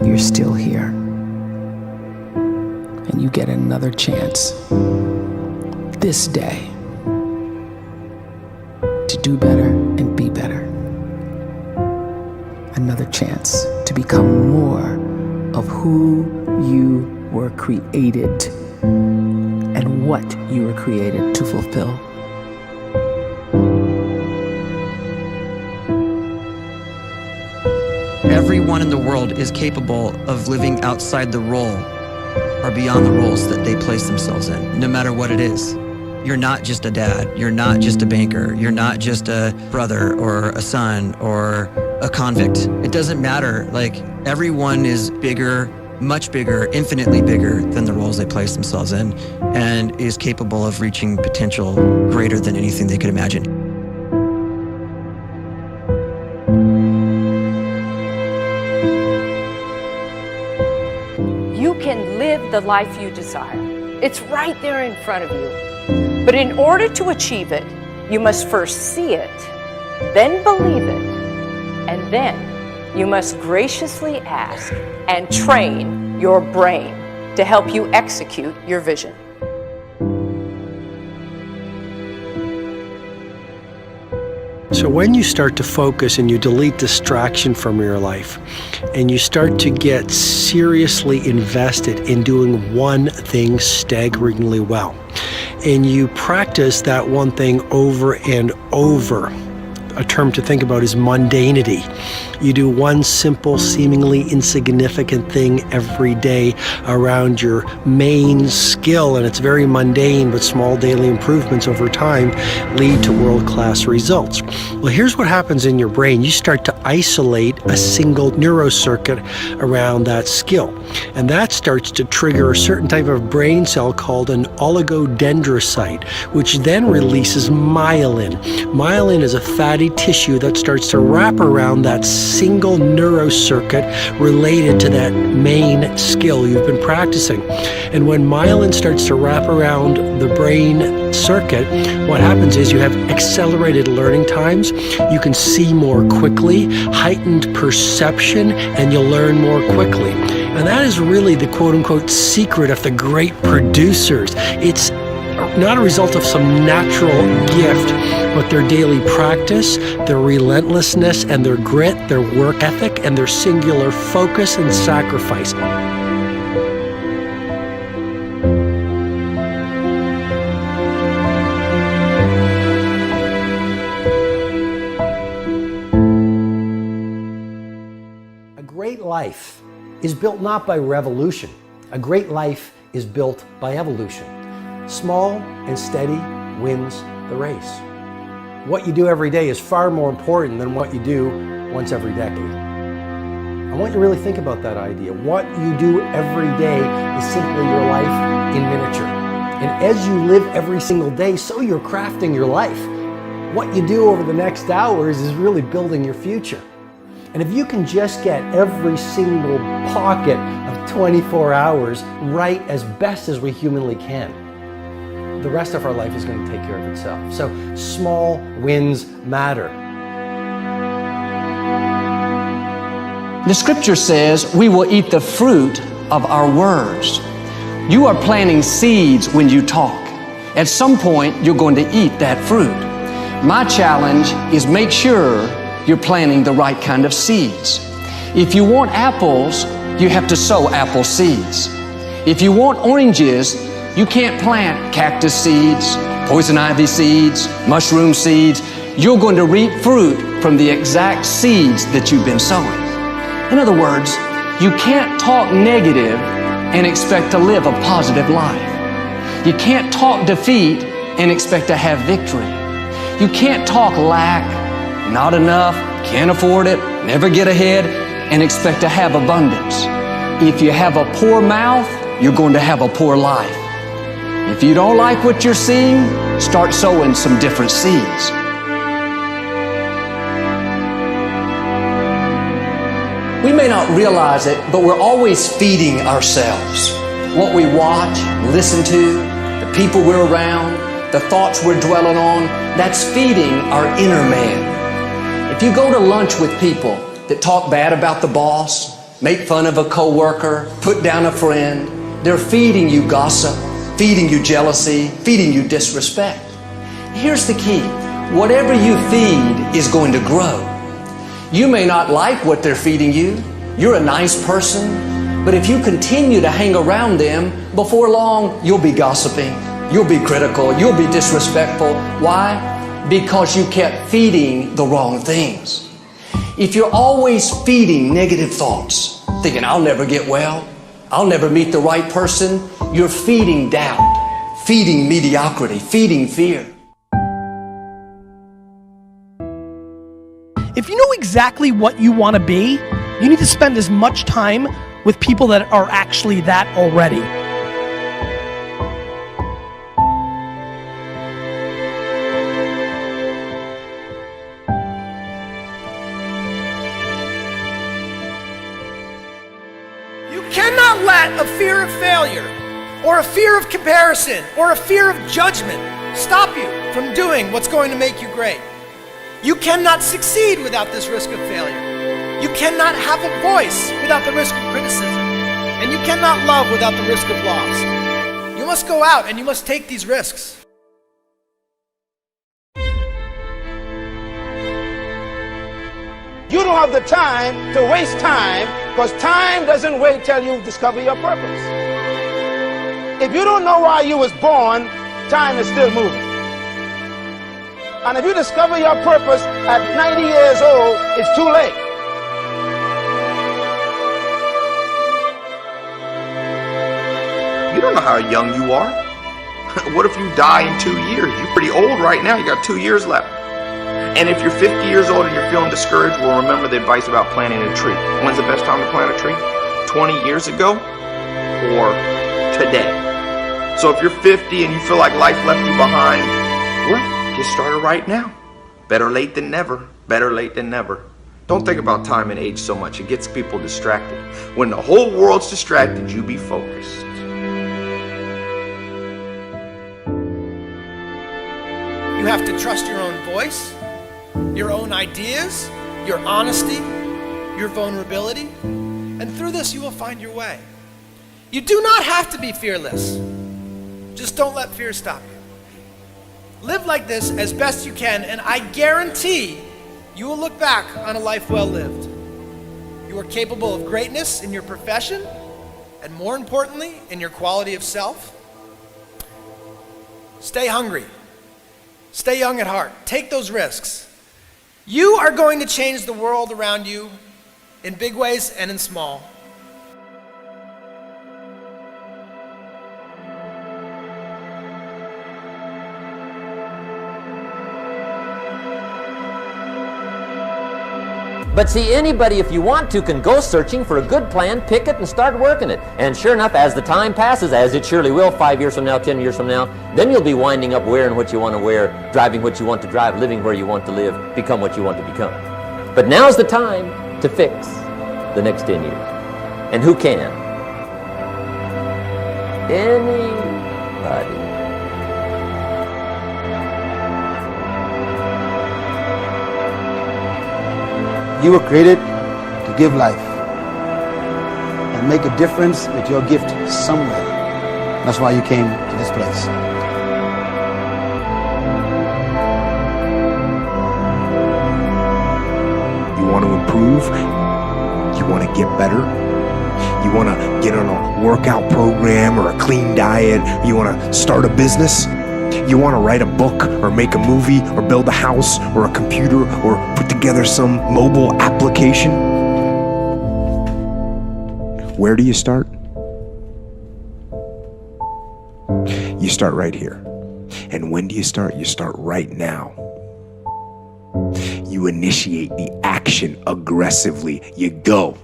you're still here. And you get another chance this day to do better and be better. Another chance to become more of who you were created and what you were created to fulfill. Everyone in the world is capable of living outside the role or beyond the roles that they place themselves in, no matter what it is. You're not just a dad, you're not just a banker, you're not just a brother or a son or a convict. It doesn't matter. Like, everyone is bigger, much bigger, infinitely bigger than the roles they place themselves in, and is capable of reaching potential greater than anything they could imagine. You can live the life you desire. It's right there in front of you. But in order to achieve it, you must first see it, then believe it, and then you must graciously ask and train your brain to help you execute your vision. So when you start to focus and you delete distraction from your life, and you start to get seriously invested in doing one thing staggeringly well, and you practice that one thing over and over, a term to think about is mundanity. You do one simple, seemingly insignificant thing every day around your main skill, and it's very mundane, but small daily improvements over time lead to world-class results. Well, here's what happens in your brain. You start to isolate a single neurocircuit around that skill, and that starts to trigger a certain type of brain cell called an oligodendrocyte, which then releases myelin. Myelin is a fatty tissue that starts to wrap around that single neurocircuit related to that main skill you've been practicing. And when myelin starts to wrap around the brain circuit, what happens is you have accelerated learning times, you can see more quickly, heightened perception, and you'll learn more quickly. And that is really the quote-unquote secret of the great producers. It's not a result of some natural gift, but their daily practice, their relentlessness and their grit, their work ethic, and their singular focus and sacrifice. A great life is built not by revolution. A great life is built by evolution. Small and steady wins the race. What you do every day is far more important than what you do once every decade. I want you to really think about that idea. What you do every day is simply your life in miniature. And as you live every single day, so you're crafting your life. What you do over the next hours is really building your future. And if you can just get every single pocket of 24 hours right as best as we humanly can, the rest of our life is going to take care of itself. So small wins matter. The scripture says we will eat the fruit of our words. You are planting seeds when you talk. At some point, you're going to eat that fruit. My challenge is make sure you're planting the right kind of seeds. If you want apples, you have to sow apple seeds. If you want oranges, you can't plant cactus seeds, poison ivy seeds, mushroom seeds. You're going to reap fruit from the exact seeds that you've been sowing. In other words, you can't talk negative and expect to live a positive life. You can't talk defeat and expect to have victory. You can't talk lack, not enough, can't afford it, never get ahead, and expect to have abundance. If you have a poor mouth, you're going to have a poor life. If you don't like what you're seeing, start sowing some different seeds. We may not realize it, but we're always feeding ourselves. What we watch, listen to, the people we're around, the thoughts we're dwelling on, that's feeding our inner man. If you go to lunch with people that talk bad about the boss, make fun of a coworker, put down a friend. They're feeding you gossip, feeding you jealousy, feeding you disrespect. Here's the key. Whatever you feed is going to grow. You may not like what they're feeding you. You're a nice person, but if you continue to hang around them, before long, you'll be gossiping. You'll be critical. You'll be disrespectful. Why? Because you kept feeding the wrong things. If you're always feeding negative thoughts, thinking, I'll never get well, I'll never meet the right person, you're feeding doubt, feeding mediocrity, feeding fear. If you know exactly what you want to be, you need to spend as much time with people that are actually that already. You cannot let a fear of failure, or a fear of comparison, or a fear of judgment stop you from doing what's going to make you great. You cannot succeed without this risk of failure. You cannot have a voice without the risk of criticism. And you cannot love without the risk of loss. You must go out and you must take these risks. You don't have the time to waste time, because time doesn't wait till you discover your purpose. If you don't know why you was born, time is still moving. And if you discover your purpose at 90 years old, it's too late. You don't know how young you are. What if you die in 2 years? You're pretty old right now. You got 2 years left. And if you're 50 years old and you're feeling discouraged, well, remember the advice about planting a tree. When's the best time to plant a tree? 20 years ago or today? So if you're 50 and you feel like life left you behind, well, get started right now. Better late than never. Better late than never. Don't think about time and age so much. It gets people distracted. When the whole world's distracted, you be focused. You have to trust your own voice, your own ideas, your honesty, your vulnerability, and through this you will find your way. You do not have to be fearless. Just don't let fear stop you. Live like this as best you can, and I guarantee you will look back on a life well lived. You are capable of greatness in your profession, and more importantly, in your quality of self. Stay hungry. Stay young at heart. Take those risks. You are going to change the world around you in big ways and in small. But see, anybody, if you want to, can go searching for a good plan, pick it, and start working it. And sure enough, as the time passes, as it surely will 5 years from now, 10 years from now, then you'll be winding up wearing what you want to wear, driving what you want to drive, living where you want to live, become what you want to become. But now's the time to fix the next 10 years. And who can? Anybody. You were created to give life and make a difference with your gift somewhere. That's why you came to this place. You want to improve? You want to get better? You want to get on a workout program or a clean diet? You want to start a business? You want to write a book or make a movie or build a house or a computer or put together some mobile application? Where do you start? You start right here. And when do you start? You start right now. You initiate the action aggressively. You go.